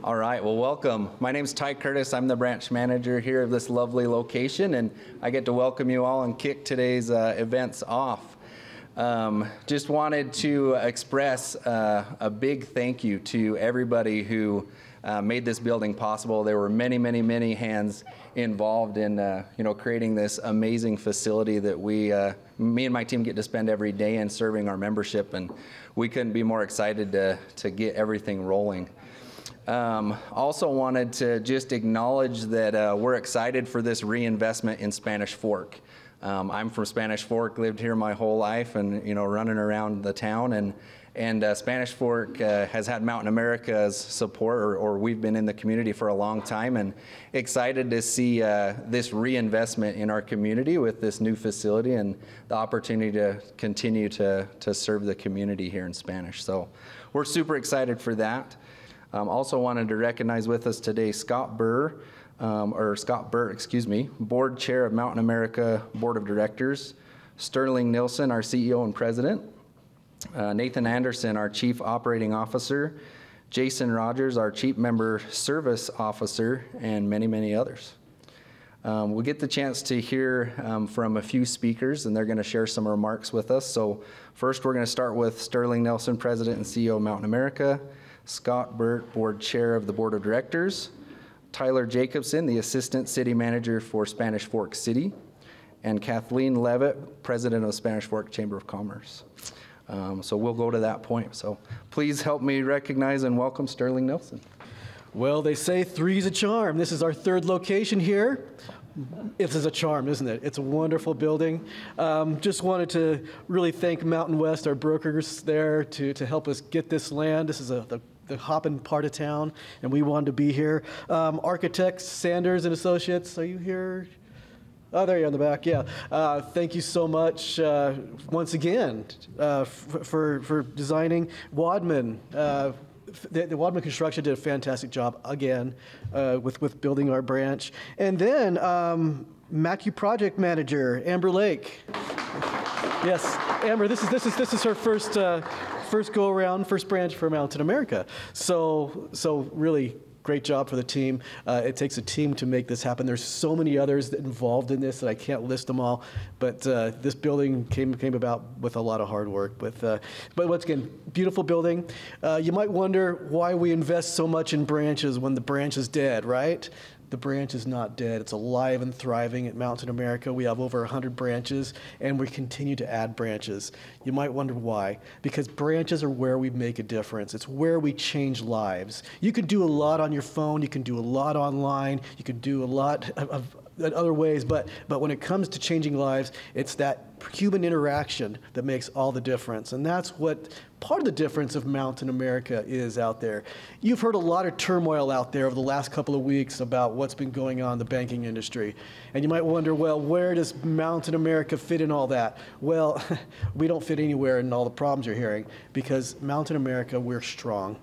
All right, well, welcome. My name's Ty Curtis. I'm the branch manager here of this lovely location, and I get to welcome you all and kick today's events off. Just wanted to express a big thank you to everybody who made this building possible. There were many, many, many hands involved in creating this amazing facility that me and my team get to spend every day in serving our membership, and we couldn't be more excited to get everything rolling. Also wanted to just acknowledge that we're excited for this reinvestment in Spanish Fork. I'm from Spanish Fork, lived here my whole life, and running around the town, and Spanish Fork has had Mountain America's support, or we've been in the community for a long time, and excited to see this reinvestment in our community with this new facility and the opportunity to continue to serve the community here in Spanish. So we're super excited for that. Also wanted to recognize with us today Scott Burt, Board Chair of Mountain America Board of Directors, Sterling Nilsson, our CEO and President, Nathan Anderson, our Chief Operating Officer, Jason Rogers, our Chief Member Service Officer, and many, many others. We'll get the chance to hear from a few speakers, and they're going to share some remarks with us. So first, we're going to start with Sterling Nilsson, President and CEO of Mountain America, Scott Burt, Board Chair of the Board of Directors, Tyler Jacobson, the Assistant City Manager for Spanish Fork City, and Kathleen Levitt, President of Spanish Fork Chamber of Commerce. So we'll go to that point. So please help me recognize and welcome Sterling Nilsson. Well, they say three's a charm. This is our third location here. This is a charm, isn't it? It's a wonderful building. Just wanted to really thank Mountain West, our brokers there, to help us get this land. This is the hopping part of town, and we wanted to be here. Architects Sanders and Associates, are you here? Oh, there you are in the back, yeah. Thank you so much once again for designing. Wadman, the Wadman Construction did a fantastic job again with building our branch. And then Mackey Project Manager, Amber Lake. Yes, Amber, this is her first go around, first branch for Mountain America. So really great job for the team. It takes a team to make this happen. There's so many others involved in this that I can't list them all, but this building came about with a lot of hard work. But once again, beautiful building. You might wonder why we invest so much in branches when the branch is dead, right? The branch is not dead. It's alive and thriving at Mountain America. We have over 100 branches, and we continue to add branches. You might wonder why. Because branches are where we make a difference. It's where we change lives. You can do a lot on your phone. You can do a lot online. You can do a lot of other ways, but when it comes to changing lives, it's that human interaction that makes all the difference. And that's what part of the difference of Mountain America is out there. You've heard a lot of turmoil out there over the last couple of weeks about what's been going on in the banking industry. And you might wonder, well, where does Mountain America fit in all that? Well, we don't fit anywhere in all the problems you're hearing, because Mountain America, we're strong.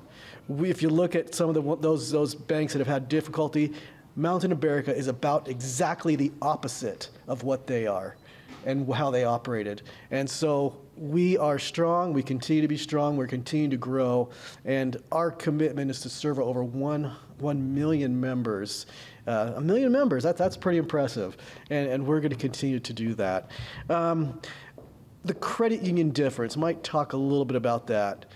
If you look at some of those banks that have had difficulty, Mountain America is about exactly the opposite of what they are and how they operated. And so we are strong, we continue to be strong, we're continuing to grow, and our commitment is to serve over 1 million members. 1 million members, that's pretty impressive, and we're going to continue to do that. The credit union difference, might talk a little bit about that.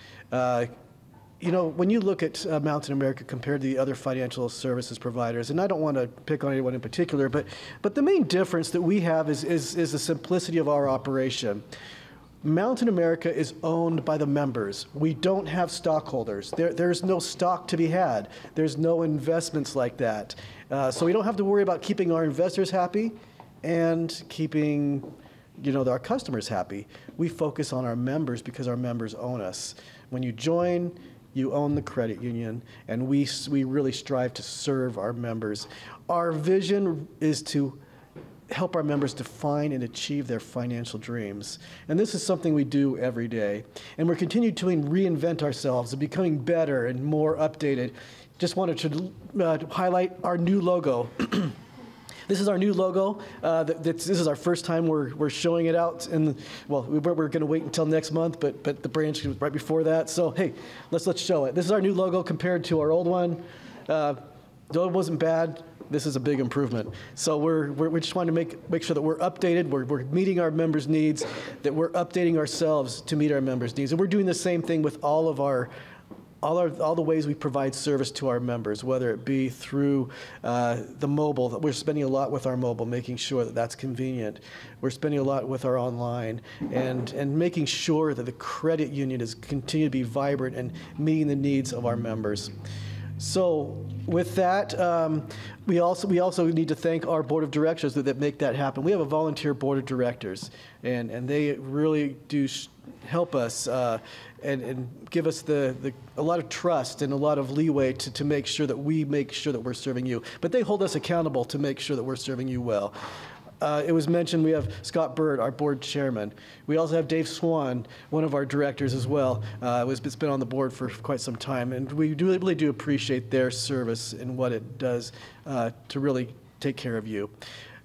When you look at Mountain America compared to the other financial services providers, and I don't want to pick on anyone in particular, but the main difference that we have is the simplicity of our operation. Mountain America is owned by the members. We don't have stockholders. There's no stock to be had. There's no investments like that. So we don't have to worry about keeping our investors happy and keeping our customers happy. We focus on our members because our members own us. When you join, you own the credit union, and we really strive to serve our members. Our vision is to help our members define and achieve their financial dreams. And this is something we do every day. And we're continuing to reinvent ourselves and becoming better and more updated. Just wanted to highlight our new logo. This is our new logo. This is our first time we're showing it out. We're going to wait until next month, but the branch was right before that. So hey, let's show it. This is our new logo compared to our old one. Though it wasn't bad, this is a big improvement. So we're just trying to make sure that we're updated, we're meeting our members' needs, that we're updating ourselves to meet our members' needs. And we're doing the same thing with all the ways we provide service to our members, whether it be through the mobile. We're spending a lot with our mobile, making sure that that's convenient. We're spending a lot with our online, and making sure that the credit union is continue to be vibrant and meeting the needs of our members. So with that, we also need to thank our board of directors that make that happen. We have a volunteer board of directors, and they really do help us and give us a lot of trust and a lot of leeway to make sure that we're serving you. But they hold us accountable to make sure that we're serving you well. It was mentioned we have Scott Bird, our board chairman. We also have Dave Swan, one of our directors as well. It's been on the board for quite some time, and we really do appreciate their service and what it does to really take care of you.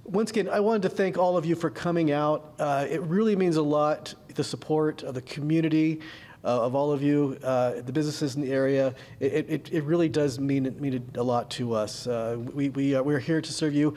Once again, I wanted to thank all of you for coming out. It really means a lot, the support of the community, of all of you, the businesses in the area. It really does mean a lot to us. We're here to serve you.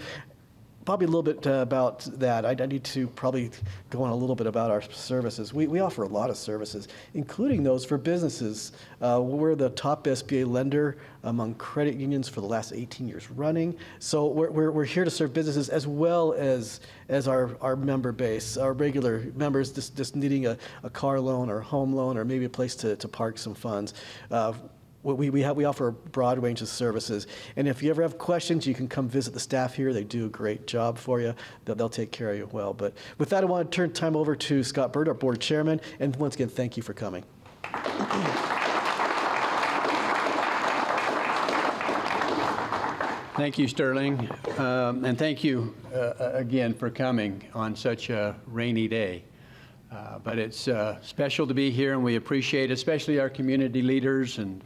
Probably a little bit about that. I need to probably go on a little bit about our services. We offer a lot of services, including those for businesses. We're the top SBA lender among credit unions for the last 18 years running. So we're here to serve businesses as well as our member base, our regular members just needing a car loan or home loan or maybe a place to park some funds. We offer a broad range of services. And if you ever have questions, you can come visit the staff here. They do a great job for you. They'll take care of you well. But with that, I want to turn time over to Scott Bird, our board chairman. And once again, thank you for coming. Thank you, Sterling. And thank you again for coming on such a rainy day. But it's special to be here, and we appreciate especially our community leaders and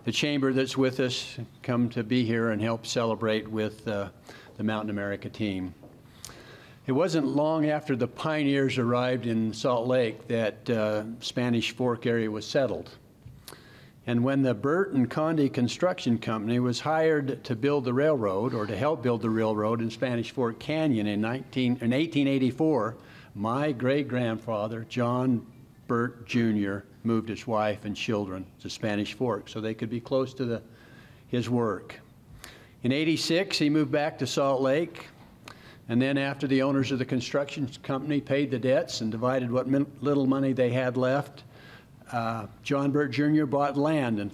the chamber that's with us come to be here and help celebrate with the Mountain America team. It wasn't long after the pioneers arrived in Salt Lake that Spanish Fork area was settled. And when the Burt and Conde Construction Company was hired to build the railroad, or to help build the railroad in Spanish Fork Canyon in 1884, my great-grandfather, John Burt Jr., moved his wife and children to Spanish Fork so they could be close to his work. In '86, he moved back to Salt Lake, and then after the owners of the construction company paid the debts and divided what little money they had left, John Burt Jr. bought land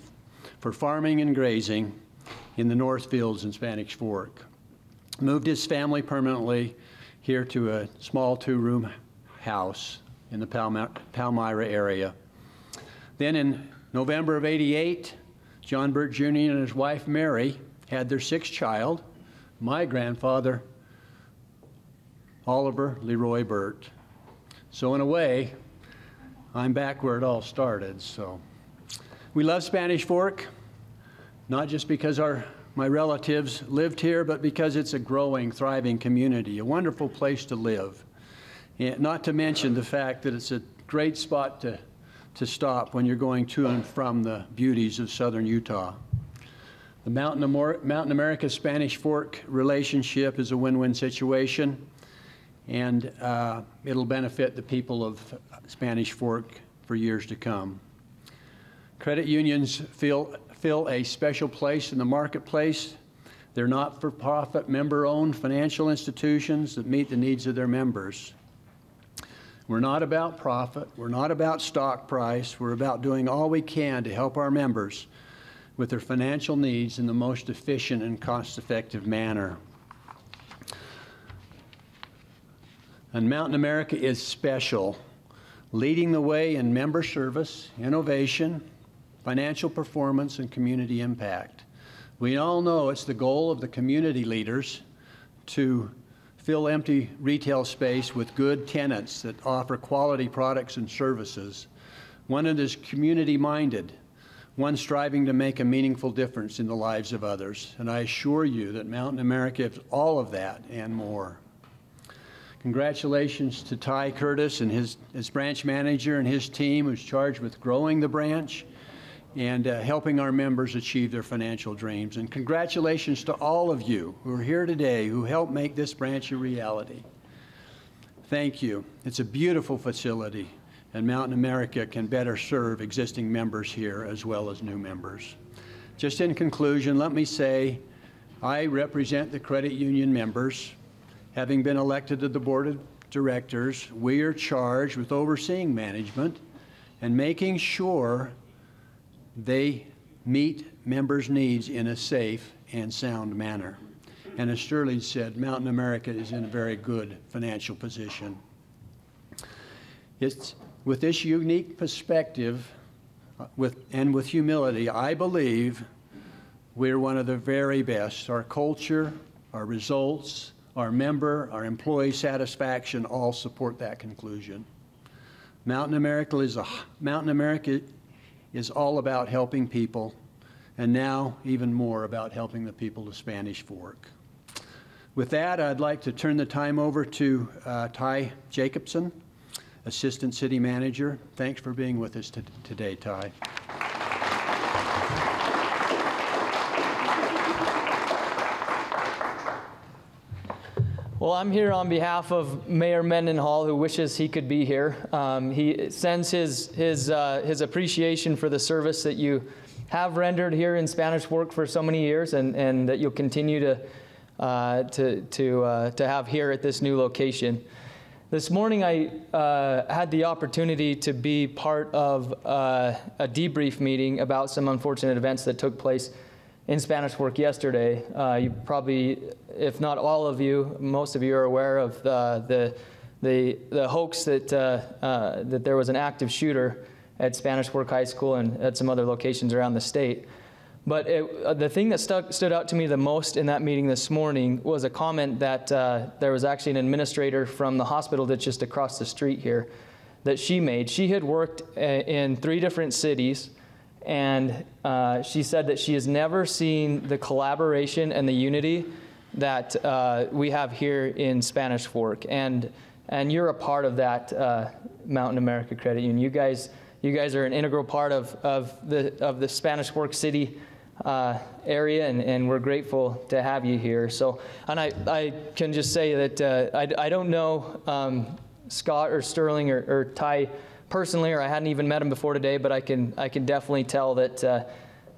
for farming and grazing in the North Fields in Spanish Fork. Moved his family permanently here to a small two-room house in the Palmyra area. Then in November of '88, John Burt Jr. and his wife Mary had their sixth child, my grandfather, Oliver Leroy Burt. So in a way, I'm back where it all started. So we love Spanish Fork, not just because my relatives lived here, but because it's a growing, thriving community, a wonderful place to live. And not to mention the fact that it's a great spot to stop when you're going to and from the beauties of southern Utah. The Mountain America Spanish Fork relationship is a win-win situation, and it'll benefit the people of Spanish Fork for years to come. Credit unions fill a special place in the marketplace. They're not-for-profit, member-owned financial institutions that meet the needs of their members. We're not about profit. We're not about stock price. We're about doing all we can to help our members with their financial needs in the most efficient and cost-effective manner. And Mountain America is special, leading the way in member service, innovation, financial performance, and community impact. We all know it's the goal of the community leaders to fill empty retail space with good tenants that offer quality products and services. One that is community-minded, one striving to make a meaningful difference in the lives of others. And I assure you that Mountain America is all of that and more. Congratulations to Ty Curtis and his branch manager and his team who's charged with growing the branch and helping our members achieve their financial dreams. And congratulations to all of you who are here today who helped make this branch a reality. Thank you. It's a beautiful facility, and Mountain America can better serve existing members here as well as new members. Just in conclusion, let me say I represent the credit union members. Having been elected to the board of directors, we are charged with overseeing management and making sure they meet members' needs in a safe and sound manner. And as Sterling said, Mountain America is in a very good financial position. It's with this unique perspective and with humility, I believe we're one of the very best. Our culture, our results, our employee satisfaction all support that conclusion. Mountain America is all about helping people, and now even more about helping the people of Spanish Fork. With that, I'd like to turn the time over to Ty Jacobson, Assistant City Manager. Thanks for being with us today, Ty. Well, I'm here on behalf of Mayor Mendenhall, who wishes he could be here. He sends his appreciation for the service that you have rendered here in Spanish Fork for so many years, and that you'll continue to have here at this new location. This morning I had the opportunity to be part of a debrief meeting about some unfortunate events that took place in Spanish Fork yesterday. You probably, if not all of you, most of you are aware of the hoax that that there was an active shooter at Spanish Fork High School and at some other locations around the state. But the thing that stood out to me the most in that meeting this morning was a comment that there was actually an administrator from the hospital that's just across the street here that she made. She had worked in 3 different cities, and she said that she has never seen the collaboration and the unity that we have here in Spanish Fork. And you're a part of that Mountain America Credit Union. You guys are an integral part of the Spanish Fork City area, and we're grateful to have you here. So, and I can just say that I don't know Scott or Sterling or Ty personally, or I hadn't even met him before today, but I can definitely tell that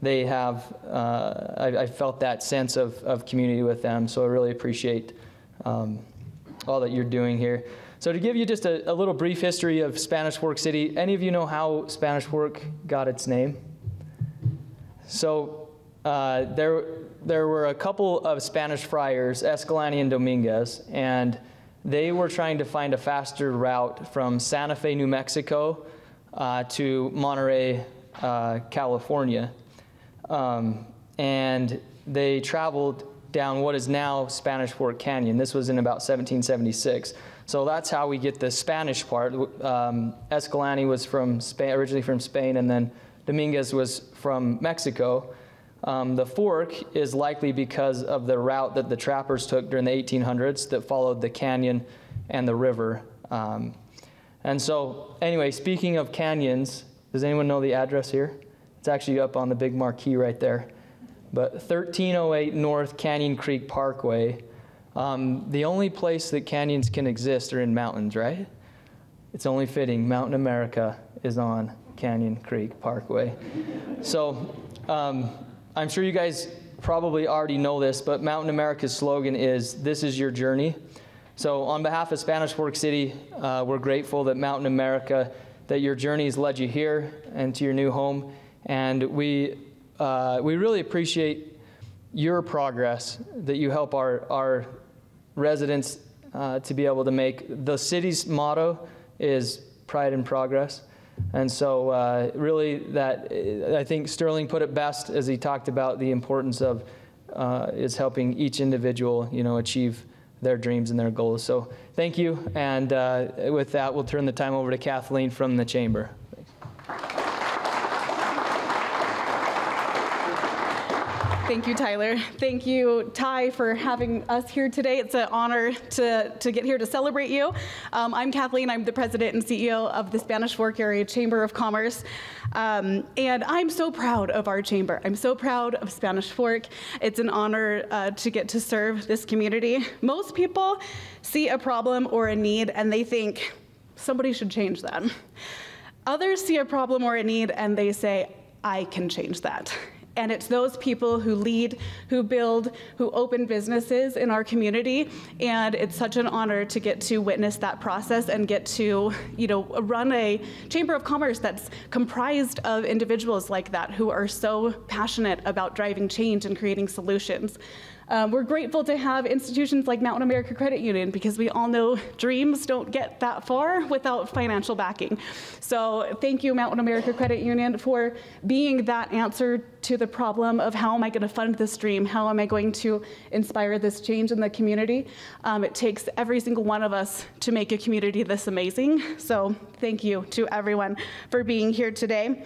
they have, I felt that sense of community with them, so I really appreciate all that you're doing here. So to give you just a little brief history of Spanish Fork City, any of you know how Spanish Fork got its name? So there were a couple of Spanish friars, Escalante and Dominguez, and they were trying to find a faster route from Santa Fe, New Mexico to Monterey, California. And they traveled down what is now Spanish Fork Canyon. This was in about 1776. So that's how we get the Spanish part. Escalante was from Spain, originally from Spain, and then Dominguez was from Mexico. The fork is likely because of the route that the trappers took during the 1800s that followed the canyon and the river. And so, anyway, speaking of canyons, does anyone know the address here? It's actually up on the big marquee right there. But 1308 North Canyon Creek Parkway. The only place that canyons can exist are in mountains, right? It's only fitting Mountain America is on Canyon Creek Parkway. So I'm sure you guys probably already know this, but Mountain America's slogan is, "This is your journey." So on behalf of Spanish Fork City, we're grateful that Mountain America, that your journey has led you here and to your new home. And we really appreciate your progress, that you help our residents to be able to make. The city's motto is pride and progress. And so really that, I think Sterling put it best as he talked about the importance of is helping each individual, achieve their dreams and their goals. So thank you. And with that, we'll turn the time over to Kathleen from the chamber. Thank you, Tyler. Thank you, Ty, for having us here today. It's an honor to get here to celebrate you. I'm Kathleen. I'm the president and CEO of the Spanish Fork Area Chamber of Commerce. And I'm so proud of our chamber. I'm so proud of Spanish Fork. It's an honor to get to serve this community. Most people see a problem or a need and they think, somebody should change that. Others see a problem or a need and they say, I can change that. And it's those people who lead, who build, who open businesses in our community. And it's such an honor to get to witness that process and get to, run a Chamber of Commerce that's comprised of individuals like that who are so passionate about driving change and creating solutions. We're grateful to have institutions like Mountain America Credit Union because we all know dreams don't get that far without financial backing. So thank you, Mountain America Credit Union, for being that answer to the problem of how am I going to fund this dream? How am I going to inspire this change in the community? It takes every single one of us to make a community this amazing. So thank you to everyone for being here today.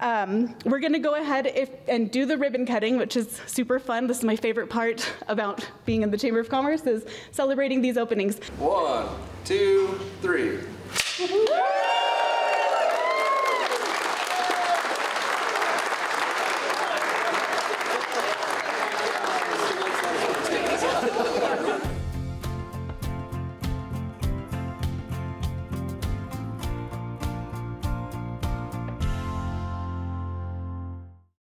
We're going to go ahead and do the ribbon cutting, which is super fun. This is my favorite part about being in the Chamber of Commerce, is celebrating these openings. 1, 2, 3.